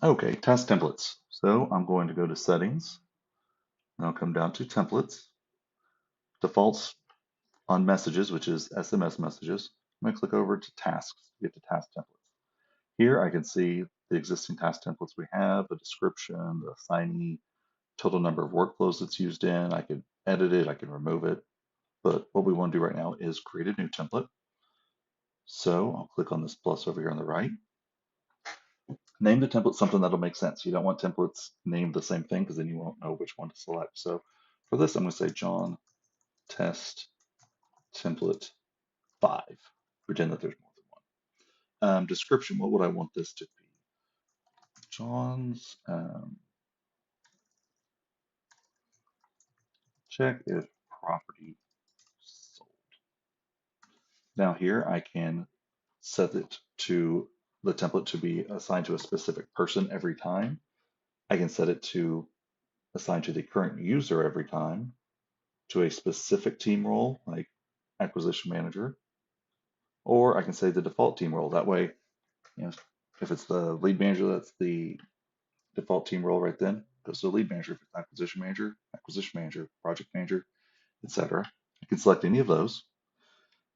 Okay, task templates. So I'm going to go to settings, and I'll come down to templates, defaults on messages, which is SMS messages. I'm going to click over to tasks to get to task templates. Here I can see the existing task templates we have, the description, the assignee, total number of workflows it's used in. I can edit it, I can remove it, but what we want to do right now is create a new template. So I'll click on this plus over here on the right. Name the template something that'll make sense. You don't want templates named the same thing because then you won't know which one to select. So for this, I'm going to say John test template 5. Pretend that there's more than one. Description, what would I want this to be? John's check if property sold. Now here I can set it to the template to be assigned to a specific person every time. I can set it to assign to the current user every time, to a specific team role like acquisition manager, or I can say the default team role. That way, you know, if it's the lead manager, that's the default team role right then. Goes to the lead manager. If it's acquisition manager, project manager, etc. I can select any of those.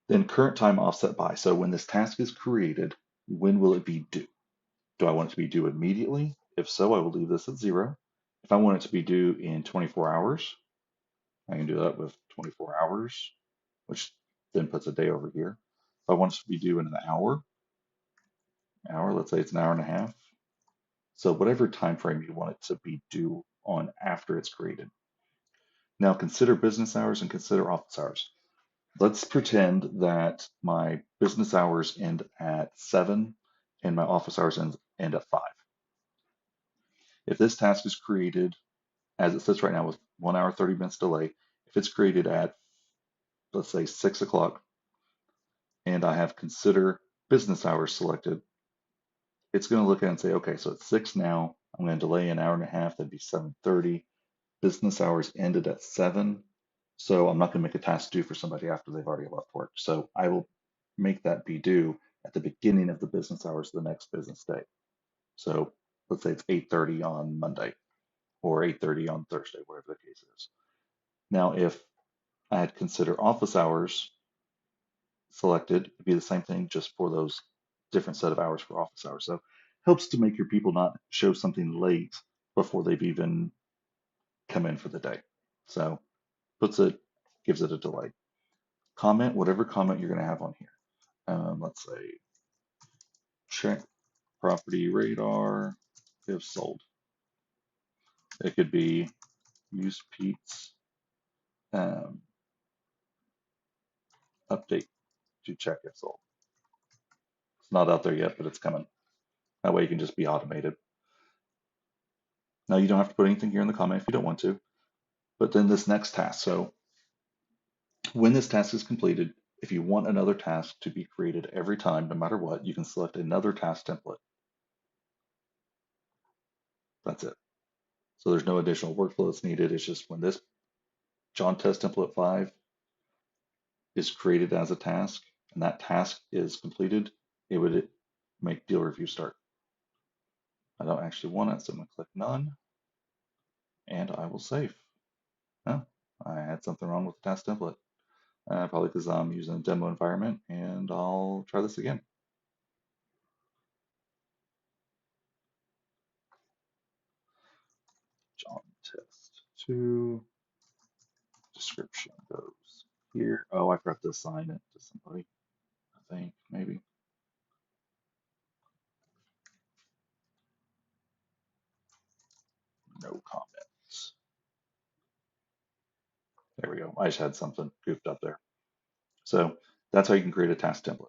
Then current time offset by. So when this task is created, when will it be due? Do I want it to be due immediately? If so, I will leave this at 0. If I want it to be due in 24 hours, I can do that with 24 hours, which then puts a day over here. If I want it to be due in an hour, let's say it's an hour and a half. So whatever time frame you want it to be due on after it's created. Now consider business hours and consider office hours. Let's pretend that my business hours end at 7 and my office hours end at 5. If this task is created as it sits right now with 1 hour, 30 minutes delay, if it's created at, let's say, 6 o'clock, and I have consider business hours selected, it's going to look at it and say, okay, so it's 6 now. I'm going to delay an hour and a half. That'd be 7:30. Business hours ended at 7. So I'm not going to make a task due for somebody after they've already left work. So I will make that be due at the beginning of the business hours of the next business day. So let's say it's 8:30 on Monday or 8:30 on Thursday, whatever the case is. Now, if I had consider office hours selected, it'd be the same thing just for those different set of hours for office hours. So helps to make your people not show something late before they've even come in for the day. So gives it a delay. Comment, whatever comment you're going to have on here. Let's say check property radar if sold. It could be use Pete's um, update to check if sold. It's not out there yet, but it's coming. That way you can just be automated. Now you don't have to put anything here in the comment if you don't want to, but then this next task. So when this task is completed, if you want another task to be created every time, no matter what, you can select another task template. That's it. So there's no additional workflow that's needed. It's just when this John test template 5 is created as a task and that task is completed, it would make deal review start. I don't actually want it, so I'm going to click none and I will save. Oh, I had something wrong with the task template. Probably because I'm using a demo environment, and I'll try this again. John test 2 description goes here. Oh, I forgot to assign it to somebody, I think, maybe. No comments. There we go. I just had something goofed up there. So that's how you can create a task template.